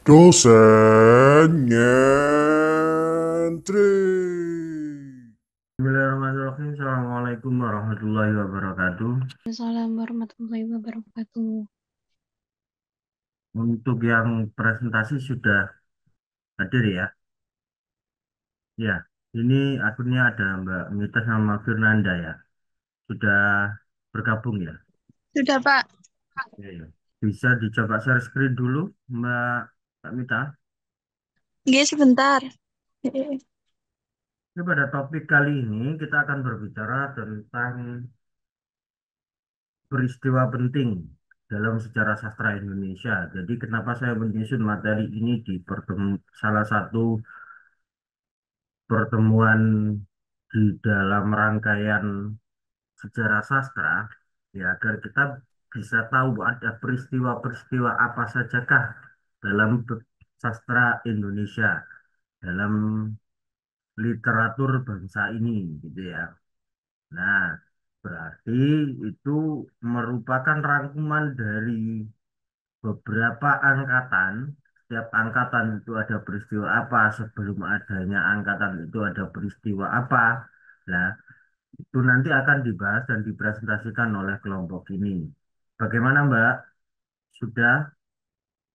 Dosen nyentrik. Bismillahirrahmanirrahim. Assalamualaikum warahmatullahi wabarakatuh. Assalamualaikum warahmatullahi wabarakatuh. Untuk yang presentasi sudah hadir ya. Ya, ini akunnya ada Mbak Mita sama Fernanda ya. Sudah bergabung ya. Sudah, Pak. Ya, ya. Bisa dicoba share screen dulu, Mbak Mita. Oke, sebentar. Ini pada topik kali ini kita akan berbicara tentang peristiwa penting dalam sejarah sastra Indonesia. Jadi kenapa saya menyusun materi ini di salah satu pertemuan di dalam rangkaian sejarah sastra, ya agar kita bisa tahu ada peristiwa-peristiwa apa sajakah dalam sastra Indonesia, dalam literatur bangsa ini, gitu ya. Nah, berarti itu merupakan rangkuman dari beberapa angkatan. Setiap angkatan itu ada peristiwa apa, sebelum adanya angkatan itu ada peristiwa apa. Nah, itu nanti akan dibahas dan dipresentasikan oleh kelompok ini. Bagaimana Mbak? Sudah?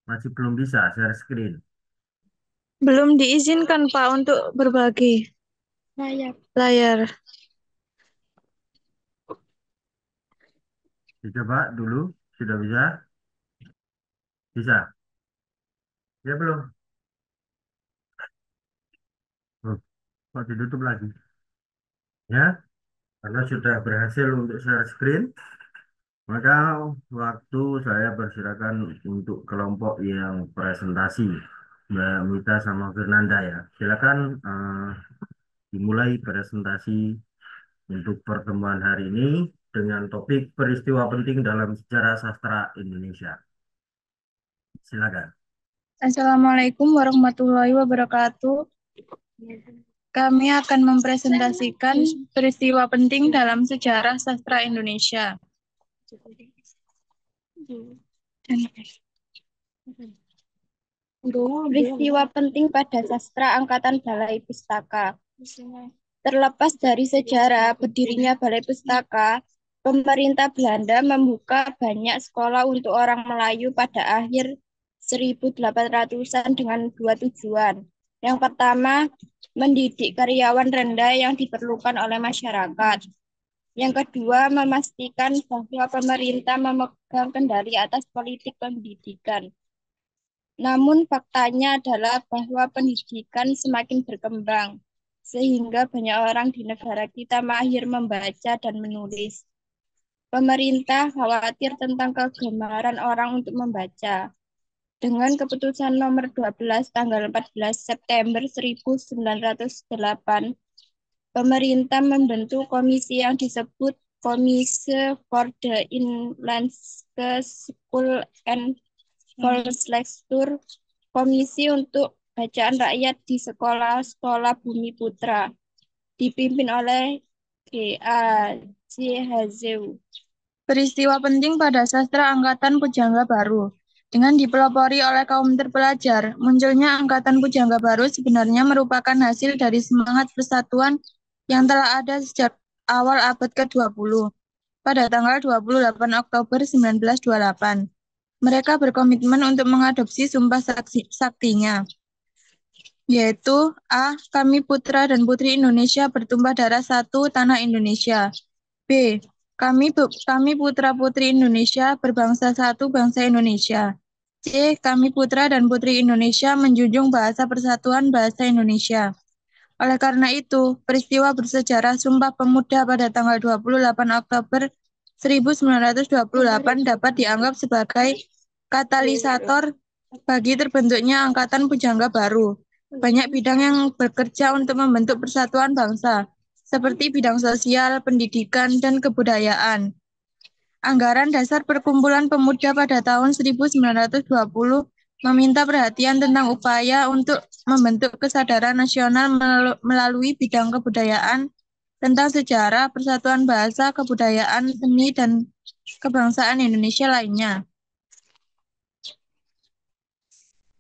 Masih belum bisa share screen? Belum diizinkan, Pak, untuk berbagi layar. Dicoba dulu. Sudah bisa? Bisa? Ya belum? Oh, kok ditutup lagi? Ya, karena sudah berhasil untuk share screen, maka waktu saya persilakan untuk kelompok yang presentasi. Mbak Mita sama Fernanda ya. Silakan dimulai presentasi untuk pertemuan hari ini dengan topik peristiwa penting dalam sejarah sastra Indonesia. Silakan. Assalamualaikum warahmatullahi wabarakatuh. Kami akan mempresentasikan peristiwa penting dalam sejarah sastra Indonesia. Peristiwa penting pada sastra Angkatan Balai Pustaka. Terlepas dari sejarah berdirinya Balai Pustaka, pemerintah Belanda membuka banyak sekolah untuk orang Melayu pada akhir 1800-an dengan dua tujuan. Yang pertama, mendidik karyawan rendah yang diperlukan oleh masyarakat. Yang kedua, memastikan bahwa pemerintah memegang kendali atas politik pendidikan. Namun faktanya adalah bahwa pendidikan semakin berkembang, sehingga banyak orang di negara kita mahir membaca dan menulis. Pemerintah khawatir tentang kegemaran orang untuk membaca. Dengan keputusan nomor 12 tanggal 14 September 1908, pemerintah membentuk komisi yang disebut Komisi for the Inlandse School and Volkslectuur, komisi untuk bacaan rakyat di sekolah-sekolah Bumi Putra, dipimpin oleh G.A. Hazeu. Peristiwa penting pada sastra Angkatan Pujangga Baru. Dengan dipelopori oleh kaum terpelajar, munculnya Angkatan Pujangga Baru sebenarnya merupakan hasil dari semangat persatuan yang telah ada sejak awal abad ke-20. Pada tanggal 28 Oktober 1928, mereka berkomitmen untuk mengadopsi sumpah saktinya, yaitu A. Kami putra dan putri Indonesia bertumpah darah satu tanah Indonesia. B. Kami putra-putri Indonesia berbangsa satu bangsa Indonesia. C. Kami putra dan putri Indonesia menjunjung bahasa persatuan bahasa Indonesia. Oleh karena itu, peristiwa bersejarah Sumpah Pemuda pada tanggal 28 Oktober 1928 dapat dianggap sebagai katalisator bagi terbentuknya Angkatan Pujangga Baru. Banyak bidang yang bekerja untuk membentuk persatuan bangsa, seperti bidang sosial, pendidikan, dan kebudayaan. Anggaran dasar Perkumpulan Pemuda pada tahun 1920 meminta perhatian tentang upaya untuk membentuk kesadaran nasional melalui bidang kebudayaan tentang sejarah, persatuan bahasa, kebudayaan, seni, dan kebangsaan Indonesia lainnya.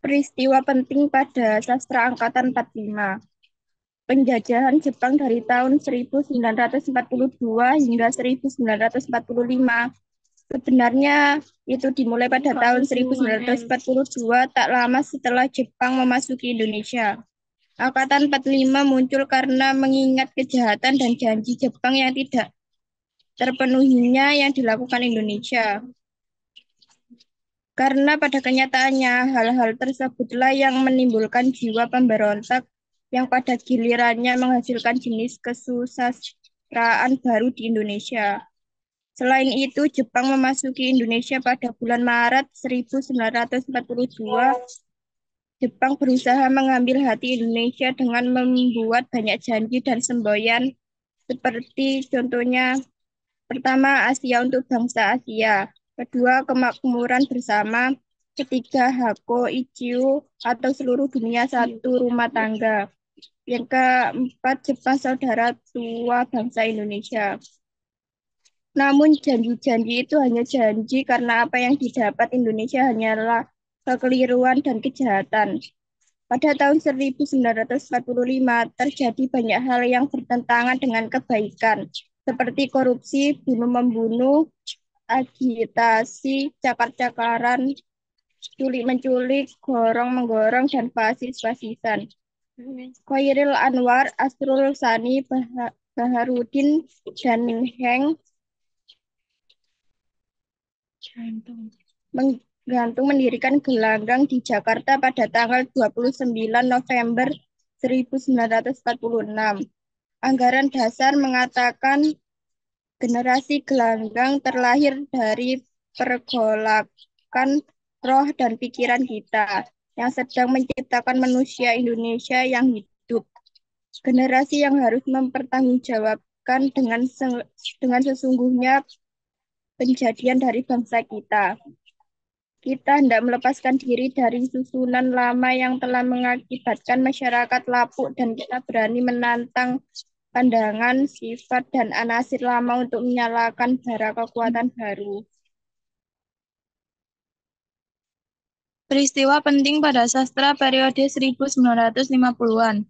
Peristiwa penting pada sastra angkatan 45. Penjajahan Jepang dari tahun 1942 hingga 1945. Sebenarnya itu dimulai pada tahun 1942, tak lama setelah Jepang memasuki Indonesia. Angkatan 45 muncul karena mengingat kejahatan dan janji Jepang yang tidak terpenuhinya yang dilakukan Indonesia. Karena pada kenyataannya hal-hal tersebutlah yang menimbulkan jiwa pemberontak yang pada gilirannya menghasilkan jenis kesusastraan baru di Indonesia. Selain itu, Jepang memasuki Indonesia pada bulan Maret 1942. Jepang berusaha mengambil hati Indonesia dengan membuat banyak janji dan semboyan, seperti contohnya, pertama, Asia untuk bangsa Asia. Kedua, kemakmuran bersama. Ketiga, Hako Ichiu atau seluruh dunia satu rumah tangga. Yang keempat, Jepang saudara tua bangsa Indonesia. Namun janji-janji itu hanya janji karena apa yang didapat Indonesia hanyalah kekeliruan dan kejahatan. Pada tahun 1945 terjadi banyak hal yang bertentangan dengan kebaikan, seperti korupsi, bunuh-membunuh, agitasi, cakar-cakaran, culik-menculik, gorong-menggorong, dan fasis-fasisan. Khairil Anwar, Asrul Sani, Baharudin, dan Heng menggantung mendirikan gelanggang di Jakarta pada tanggal 29 November 1946. Anggaran dasar mengatakan generasi gelanggang terlahir dari pergolakan roh dan pikiran kita yang sedang menciptakan manusia Indonesia yang hidup. Generasi yang harus mempertanggungjawabkan dengan sesungguhnya penjadian dari bangsa kita. Kita hendak melepaskan diri dari susunan lama yang telah mengakibatkan masyarakat lapuk dan kita berani menantang pandangan, sifat, dan anasir lama untuk menyalakan bara kekuatan baru. Peristiwa penting pada sastra periode 1950-an.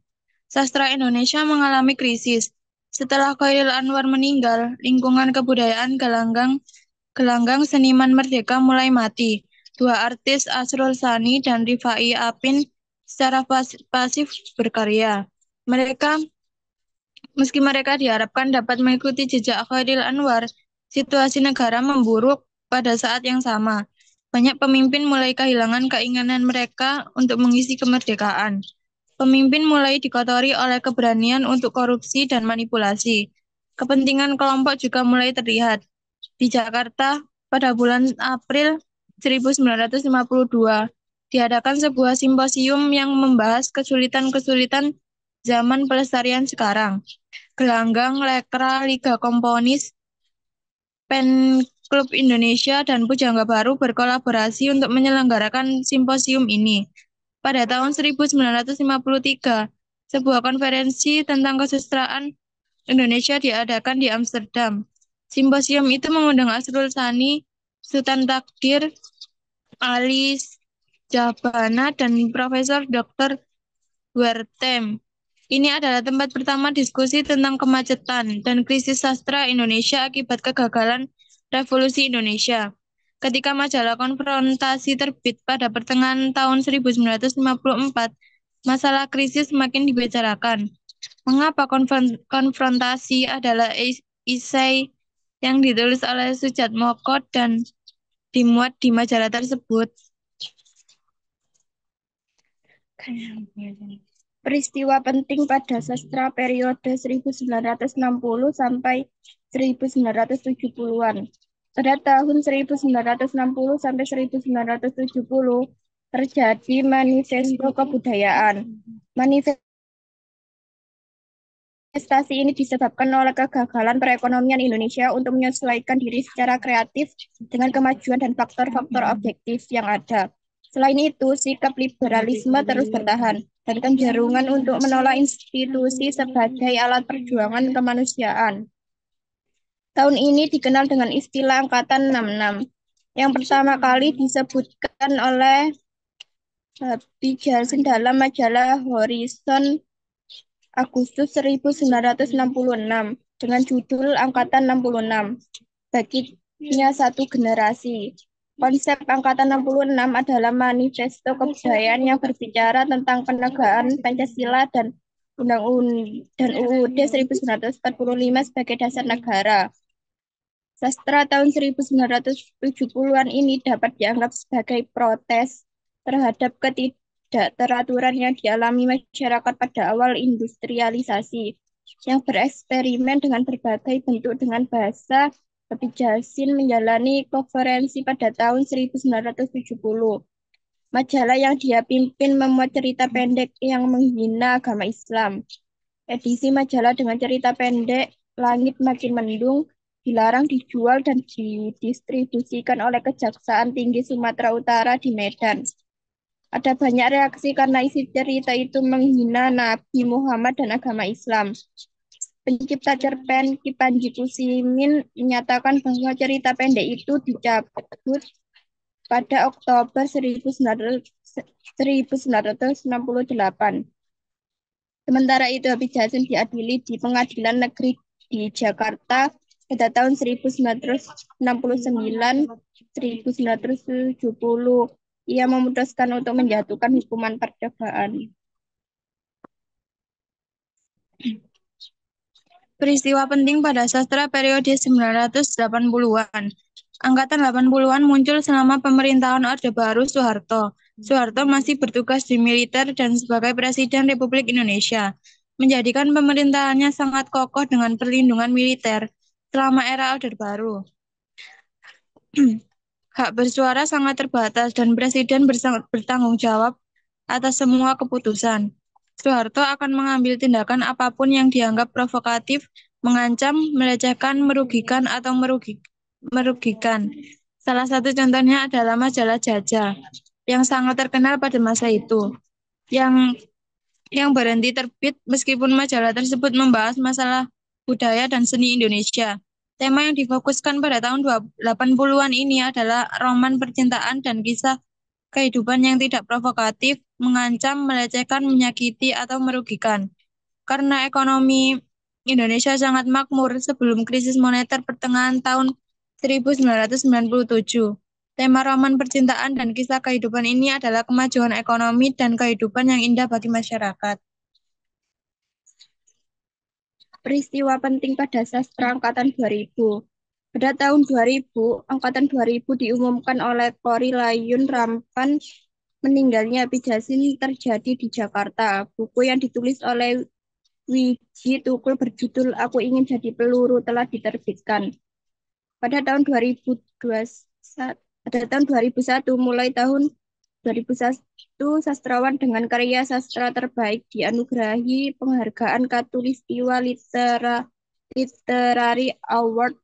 Sastra Indonesia mengalami krisis. Setelah Khairil Anwar meninggal, lingkungan kebudayaan gelanggang seniman merdeka mulai mati. Dua artis, Asrul Sani dan Rifai Apin, secara pasif berkarya. Meski mereka diharapkan dapat mengikuti jejak Khairil Anwar, situasi negara memburuk pada saat yang sama. Banyak pemimpin mulai kehilangan keinginan mereka untuk mengisi kemerdekaan. Pemimpin mulai dikotori oleh keberanian untuk korupsi dan manipulasi. Kepentingan kelompok juga mulai terlihat. Di Jakarta, pada bulan April 1952, diadakan sebuah simposium yang membahas kesulitan-kesulitan zaman pelestarian sekarang. Gelanggang, Lekra, Liga Komponis, Pen Klub Indonesia, dan Pujangga Baru berkolaborasi untuk menyelenggarakan simposium ini. Pada tahun 1953, sebuah konferensi tentang kesusastraan Indonesia diadakan di Amsterdam. Simposium itu mengundang Asrul Sani, Sultan Takdir, Ali Jabana, dan Profesor Dr. Wertheim. Ini adalah tempat pertama diskusi tentang kemacetan dan krisis sastra Indonesia akibat kegagalan Revolusi Indonesia. Ketika majalah Konfrontasi terbit pada pertengahan tahun 1954, masalah krisis semakin dibicarakan. Mengapa konfrontasi adalah esai yang ditulis oleh Sujat Moko dan dimuat di majalah tersebut? Peristiwa penting pada sastra periode 1960 sampai 1970-an. Pada tahun 1960 sampai 1970 terjadi manifesto kebudayaan. Manifestasi ini disebabkan oleh kegagalan perekonomian Indonesia untuk menyesuaikan diri secara kreatif dengan kemajuan dan faktor-faktor objektif yang ada. Selain itu, sikap liberalisme terus bertahan dan kecenderungan untuk menolak institusi sebagai alat perjuangan kemanusiaan. Tahun ini dikenal dengan istilah Angkatan 66, yang pertama kali disebutkan oleh Tapi Jansen dalam majalah Horizon Agustus 1966 dengan judul Angkatan 66. Baginya satu generasi. Konsep Angkatan 66 adalah manifesto kebudayaan yang berbicara tentang penegakan Pancasila dan Undang-Undang UUD 1945 sebagai dasar negara. Sastra tahun 1970-an ini dapat dianggap sebagai protes terhadap ketidakteraturan yang dialami masyarakat pada awal industrialisasi, yang bereksperimen dengan berbagai bentuk dengan bahasa. Tapi Jasin menjalani konferensi pada tahun 1970. Majalah yang dia pimpin memuat cerita pendek yang menghina agama Islam. Edisi majalah dengan cerita pendek Langit Makin Mendung dilarang dijual dan didistribusikan oleh Kejaksaan Tinggi Sumatera Utara di Medan. Ada banyak reaksi karena isi cerita itu menghina Nabi Muhammad dan agama Islam. Pencipta cerpen Ki Panji Kusimin menyatakan bahwa cerita pendek itu dicabut pada Oktober 1968. Sementara itu, Habib Jasin diadili di Pengadilan Negeri di Jakarta pada tahun 1969-1970. Ia memutuskan untuk menjatuhkan hukuman percobaan. Peristiwa penting pada sastra periode 1980-an. Angkatan 80-an muncul selama pemerintahan Orde Baru Soeharto. Soeharto masih bertugas di militer dan sebagai Presiden Republik Indonesia, menjadikan pemerintahannya sangat kokoh dengan perlindungan militer selama era Orde Baru. Hak bersuara sangat terbatas dan Presiden bertanggung jawab atas semua keputusan. Soeharto akan mengambil tindakan apapun yang dianggap provokatif, mengancam, melecehkan, merugikan, atau merugikan. Salah satu contohnya adalah majalah Jajah yang sangat terkenal pada masa itu, yang yang berhenti terbit meskipun majalah tersebut membahas masalah budaya dan seni Indonesia. Tema yang difokuskan pada tahun 80-an ini adalah roman percintaan dan kisah kehidupan yang tidak provokatif, mengancam, melecehkan, menyakiti, atau merugikan. Karena ekonomi Indonesia sangat makmur sebelum krisis moneter pertengahan tahun 1997. Tema roman percintaan dan kisah kehidupan ini adalah kemajuan ekonomi dan kehidupan yang indah bagi masyarakat. Peristiwa penting pada sastra Angkatan 2000. Pada tahun 2000, Angkatan 2000 diumumkan oleh Kori Layun Rampan meninggalnya Habib Jasin terjadi di Jakarta. Buku yang ditulis oleh Wiji Tukul berjudul Aku Ingin Jadi Peluru telah diterbitkan. Pada tahun 2001, mulai tahun 2001, sastrawan dengan karya sastra terbaik dianugerahi penghargaan Katulistiwa Literary Award.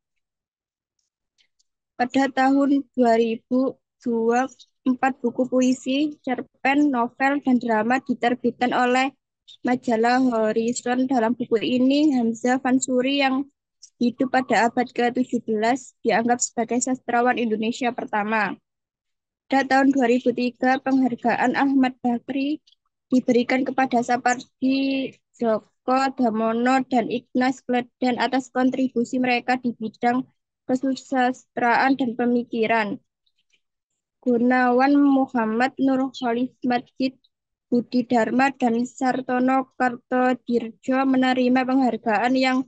Pada tahun 2002, 4 buku puisi, cerpen, novel, dan drama diterbitkan oleh majalah Horizon. Dalam buku ini, Hamzah Fansuri yang hidup pada abad ke-17 dianggap sebagai sastrawan Indonesia pertama. Pada tahun 2003, penghargaan Ahmad Bakri diberikan kepada Sapardi Djoko Damono dan Ignas Kleden atas kontribusi mereka di bidang kesusastraan dan pemikiran. Gunawan Muhammad, Nurholis Madjid, Budi Dharma, dan Sartono Kartodirjo menerima penghargaan yang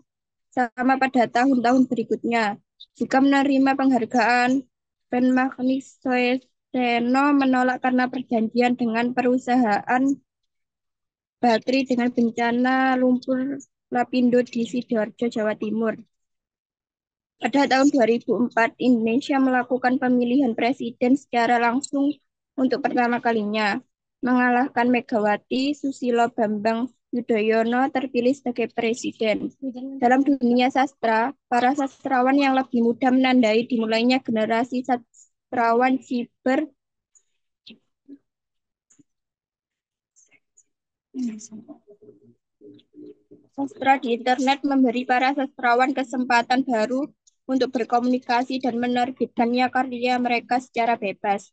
sama pada tahun-tahun berikutnya. Juga menerima penghargaan Ben Magnus Soeseno menolak karena perjanjian dengan perusahaan Bakri dengan bencana lumpur Lapindo di Sidoarjo, Jawa Timur. Pada tahun 2004, Indonesia melakukan pemilihan presiden secara langsung untuk pertama kalinya, mengalahkan Megawati. Susilo Bambang Yudhoyono terpilih sebagai presiden. Dalam dunia sastra, para sastrawan yang lebih muda menandai dimulainya generasi sastrawan siber sastra di internet memberi para sastrawan kesempatan baru untuk berkomunikasi dan menerbitkannya karya mereka secara bebas.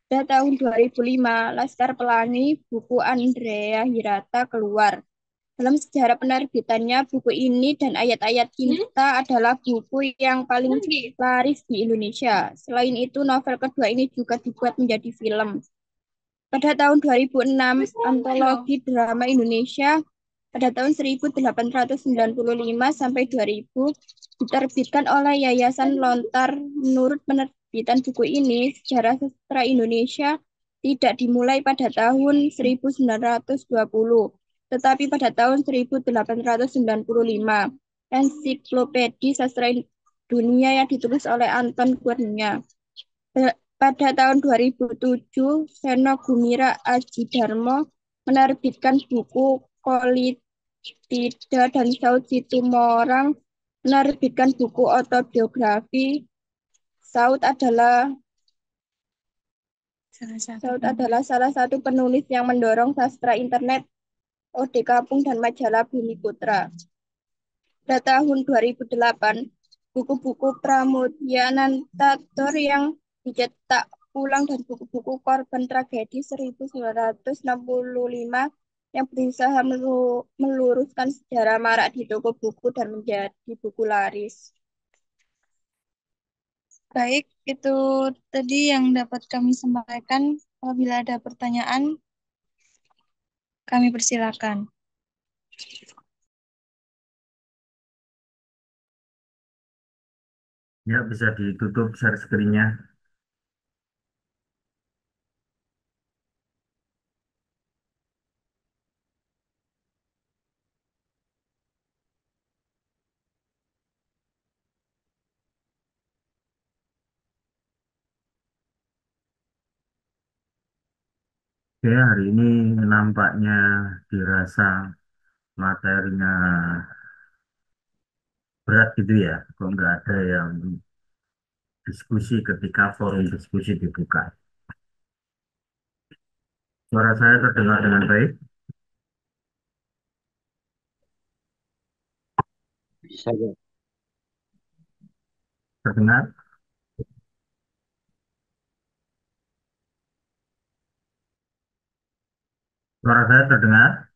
Pada tahun 2005, Laskar Pelangi, buku Andrea Hirata keluar. Dalam sejarah penerbitannya, buku ini dan Ayat-Ayat Cinta adalah buku yang paling laris di Indonesia. Selain itu, novel kedua ini juga dibuat menjadi film. Pada tahun 2006, antologi drama Indonesia pada tahun 1895 sampai 2000 diterbitkan oleh Yayasan Lontar. Menurut penerbitan buku ini, sejarah sastra Indonesia tidak dimulai pada tahun 1920, tetapi pada tahun 1895. Ensiklopedi Sastra Dunia yang ditulis oleh Anton Guernia. Pada tahun 2007, Seno Gumira Aji-Darmo menerbitkan buku Kolitida dan Saud Situmorang menerbitkan buku autobiografi. Saud adalah salah satu penulis yang mendorong sastra internet, Ode Kapung, dan majalah Bumi Putra. Pada tahun 2008, buku-buku Pramudia Nantator yang dicetak ulang dan buku-buku korban tragedi 1965 yang berusaha meluruskan sejarah marak di toko buku dan menjadi buku laris. Baik, itu tadi yang dapat kami sampaikan. Apabila ada pertanyaan, kami persilakan. Ya, bisa ditutup share screen-nya. Oke, hari ini nampaknya dirasa materinya berat gitu ya. Kok nggak ada yang diskusi ketika forum diskusi dibuka. Suara saya terdengar dengan baik? Bisa ya. Terdengar? Suara saya terdengar?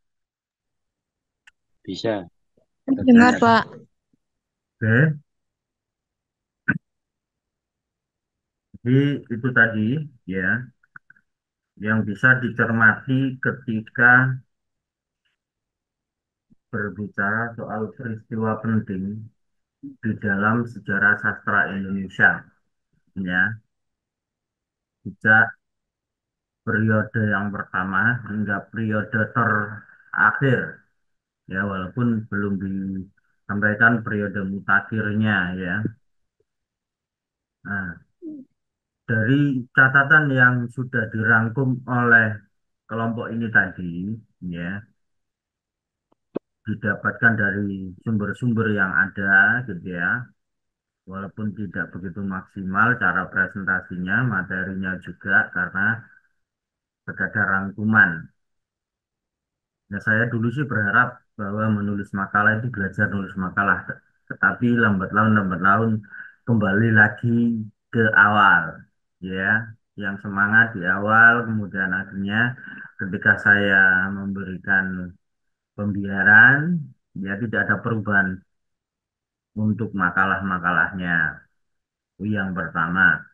Bisa. Dengar, Pak. Oke, jadi itu tadi ya yang bisa dicermati ketika berbicara soal peristiwa penting di dalam sejarah sastra Indonesia ya. Sejak periode yang pertama hingga periode terakhir ya, walaupun belum disampaikan periode mutakhirnya ya. Nah, dari catatan yang sudah dirangkum oleh kelompok ini tadi ya, didapatkan dari sumber-sumber yang ada gitu ya, walaupun tidak begitu maksimal cara presentasinya, materinya juga karena sekadar rangkuman. Ya, saya dulu sih berharap bahwa menulis makalah itu belajar nulis makalah, tetapi lambat laun kembali lagi ke awal, ya, yang semangat di awal, kemudian akhirnya ketika saya memberikan pembiaran, ya tidak ada perubahan untuk makalah-makalahnya. Itu yang pertama.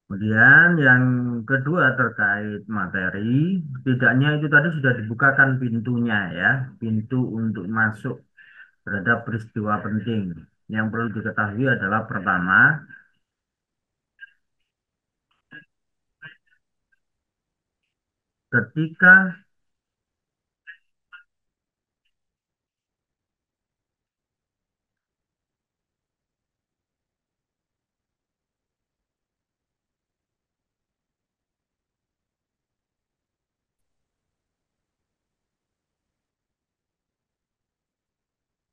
Kemudian yang kedua terkait materi, setidaknya itu tadi sudah dibukakan pintunya ya, pintu untuk masuk terhadap peristiwa penting. Yang perlu diketahui adalah pertama, ketika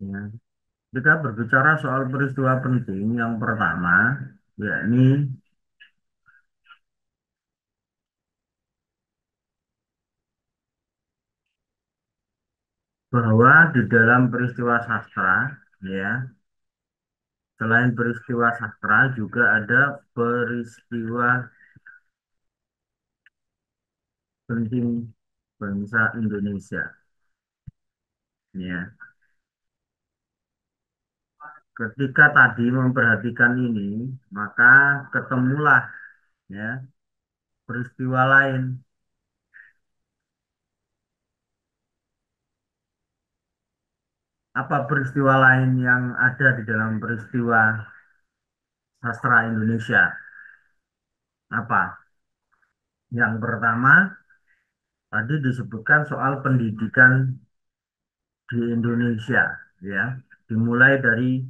ya, ketika berbicara soal peristiwa penting, yang pertama yakni bahwa di dalam peristiwa sastra ya, selain peristiwa sastra juga ada peristiwa penting bangsa Indonesia. Ya, ketika tadi memperhatikan ini, maka ketemulah ya peristiwa lain. Apa peristiwa lain yang ada di dalam peristiwa sastra Indonesia? Apa? Yang pertama, tadi disebutkan soal pendidikan di Indonesia, ya. Dimulai dari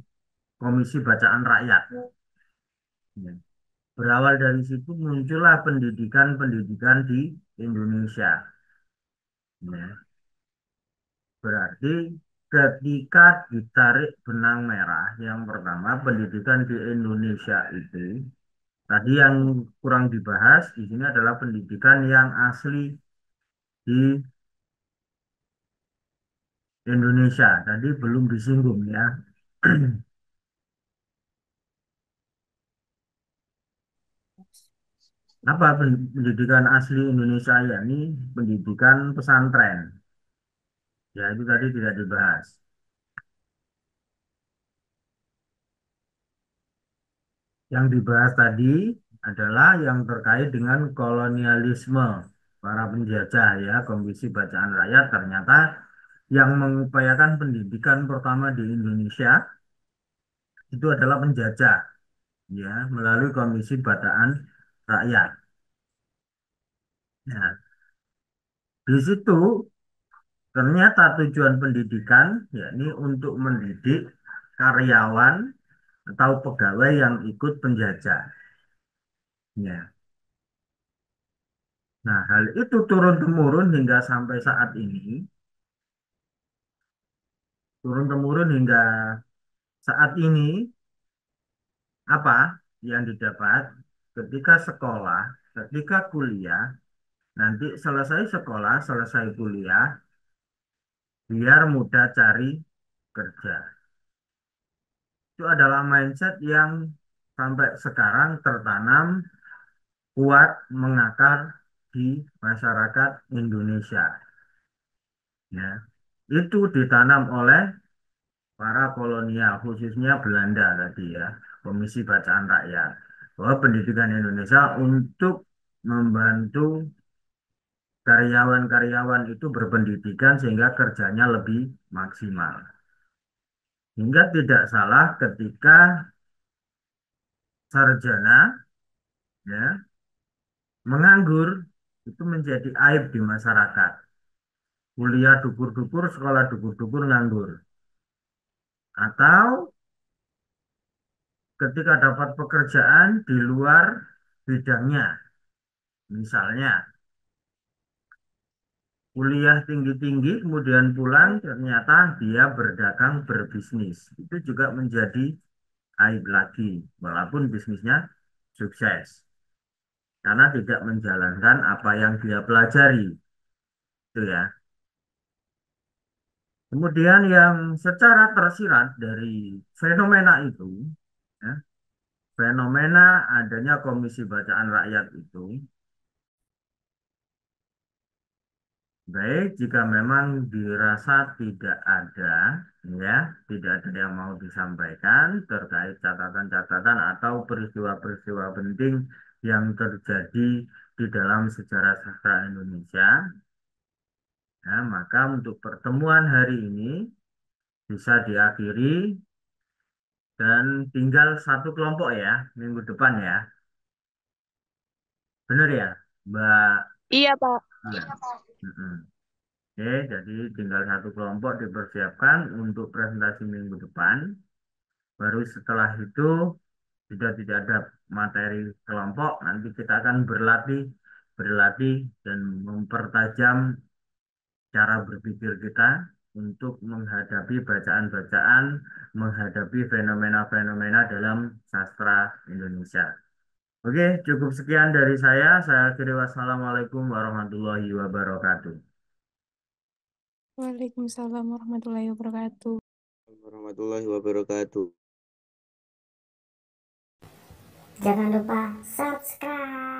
Komisi Bacaan Rakyat. Ya. Berawal dari situ muncullah pendidikan-pendidikan di Indonesia. Ya. Berarti ketika ditarik benang merah, yang pertama pendidikan di Indonesia itu, tadi yang kurang dibahas di sini adalah pendidikan yang asli di Indonesia. Tadi belum disinggung ya. Apa pendidikan asli Indonesia ya? Ini pendidikan pesantren. Ya, itu tadi tidak dibahas. Yang dibahas tadi adalah yang terkait dengan kolonialisme para penjajah ya, Komisi Bacaan Rakyat ternyata yang mengupayakan pendidikan pertama di Indonesia itu adalah penjajah ya, melalui Komisi Bacaan Rakyat. Ya, di situ ternyata tujuan pendidikan yakni untuk mendidik karyawan atau pegawai yang ikut penjajah. Ya. Nah, hal itu turun-temurun hingga sampai saat ini, turun-temurun hingga saat ini, apa yang didapat ketika sekolah, ketika kuliah, nanti selesai sekolah, selesai kuliah, biar mudah cari kerja. Itu adalah mindset yang sampai sekarang tertanam kuat mengakar di masyarakat Indonesia. Ya, itu ditanam oleh para kolonial, khususnya Belanda tadi ya, Komisi Bacaan Rakyat, bahwa pendidikan Indonesia untuk membantu karyawan-karyawan itu berpendidikan sehingga kerjanya lebih maksimal. Hingga tidak salah ketika sarjana ya menganggur itu menjadi aib di masyarakat. Kuliah dukur-dukur, sekolah dukur-dukur nganggur. Atau ketika dapat pekerjaan di luar bidangnya. Misalnya kuliah tinggi-tinggi kemudian pulang ternyata dia berdagang berbisnis. Itu juga menjadi aib lagi walaupun bisnisnya sukses. Karena tidak menjalankan apa yang dia pelajari. Itu ya. Kemudian yang secara tersirat dari fenomena itu, ya, fenomena adanya Komisi Bacaan Rakyat itu, baik jika memang dirasa tidak ada, ya, tidak ada yang mau disampaikan terkait catatan-catatan atau peristiwa-peristiwa penting yang terjadi di dalam sejarah sastra Indonesia, ya, maka untuk pertemuan hari ini bisa diakhiri dan tinggal satu kelompok ya, minggu depan ya. Benar ya, Mbak? Iya, Pak. Iya. Mm-mm. Oke, jadi tinggal satu kelompok dipersiapkan untuk presentasi minggu depan. Baru setelah itu sudah tidak ada materi kelompok, nanti kita akan berlatih, berlatih dan mempertajam cara berpikir kita untuk menghadapi bacaan-bacaan, menghadapi fenomena-fenomena dalam sastra Indonesia. Oke, cukup sekian dari saya. Saya akhiri wassalamualaikum warahmatullahi wabarakatuh. Waalaikumsalam warahmatullahi wabarakatuh. Warahmatullahi wabarakatuh. Jangan lupa subscribe.